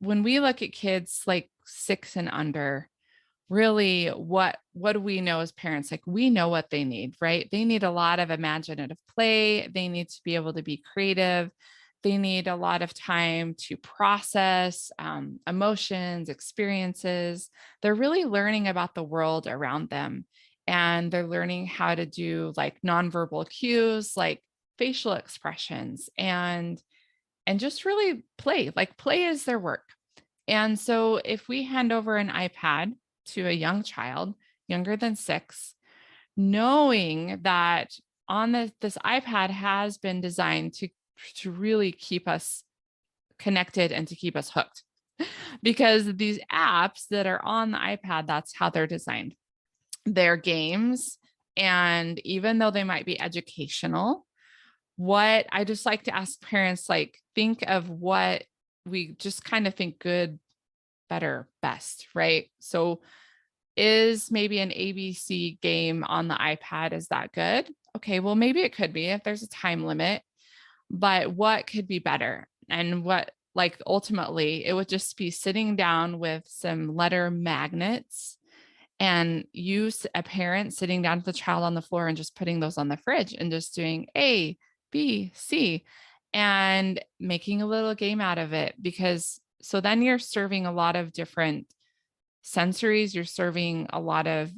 when we look at kids like 6 and under, really what do we know as parents? Like we know what they need, right? They need a lot of imaginative play. They need to be able to be creative. They need a lot of time to process emotions, experiences. They're really learning about the world around them. And they're learning how to do like nonverbal cues, like facial expressions and just really play. Like play is their work. And so if we hand over an iPad to a young child, younger than 6, knowing that on this iPad has been designed to really keep us connected and to keep us hooked. Because these apps that are on the iPad, that's how they're designed. They're games, and even though they might be educational, what I just like to ask parents, like, think of what we just kind of think good, better, best, right? So is maybe an ABC game on the iPad, is that good? Okay, well, maybe it could be if there's a time limit, but what could be better? And what, like, ultimately, it would just be sitting down with some letter magnets and use a parent sitting down with the child on the floor and just putting those on the fridge and just doing A, B, C, and making a little game out of it. Because so then you're serving a lot of different sensories, you're serving a lot of,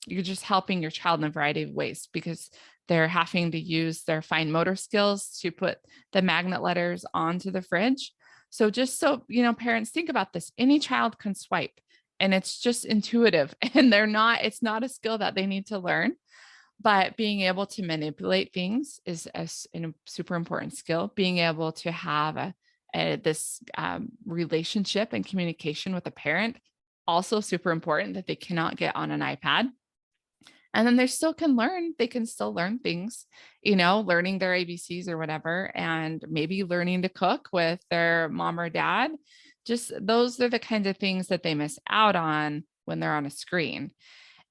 you're just helping your child in a variety of ways because they're having to use their fine motor skills to put the magnet letters onto the fridge. So just so, parents think about this, any child can swipe and it's just intuitive and it's not a skill that they need to learn, but being able to manipulate things is a super important skill. Being able to have this relationship and communication with a parent, also super important, that they cannot get on an iPad. And then they can still learn things, learning their ABCs or whatever, and maybe learning to cook with their mom or dad. Just those are the kinds of things that they miss out on when they're on a screen.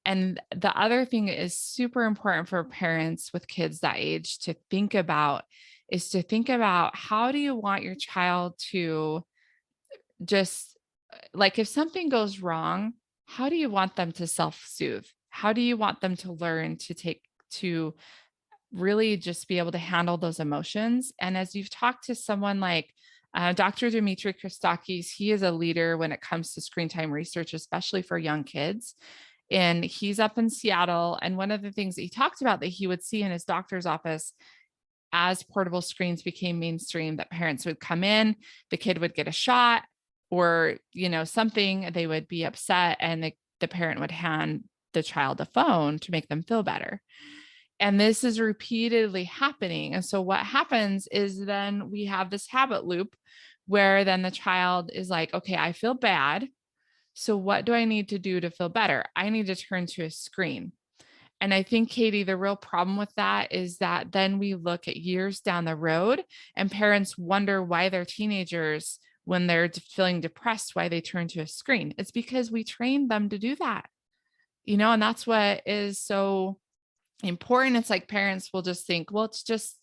And the other thing is super important for parents with kids that age to think about is to think about, how do you want your child to just, like, if something goes wrong, how do you want them to self-soothe? How do you want them to learn to really just be able to handle those emotions? And as you've talked to someone like Dr. Dimitri Christakis, he is a leader when it comes to screen time research, especially for young kids. And he's up in Seattle. And one of the things that he talked about that he would see in his doctor's office as portable screens became mainstream, that parents would come in, the kid would get a shot or, something, they would be upset, and the parent would hand the child a phone to make them feel better. And this is repeatedly happening. And so what happens is then we have this habit loop where then the child is like, okay, I feel bad. So what do I need to do to feel better? I need to turn to a screen. And I think, Katie, the real problem with that is that then we look at years down the road and parents wonder why their teenagers, when they're feeling depressed, why they turn to a screen. It's because we trained them to do that, and that's what is so important. It's like parents will just think, well, it's just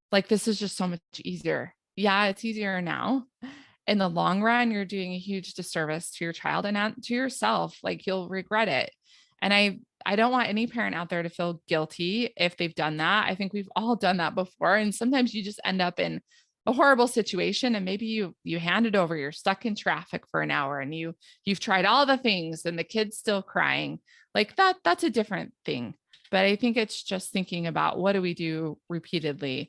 like, this is just so much easier. Yeah, it's easier now. In the long run, you're doing a huge disservice to your child and to yourself. Like, you'll regret it. And I don't want any parent out there to feel guilty if they've done that. I think we've all done that before. And sometimes you just end up in a horrible situation, and maybe you hand it over, you're stuck in traffic for an hour, and you've tried all the things and the kid's still crying. Like that's a different thing. But I think it's just thinking about, what do we do repeatedly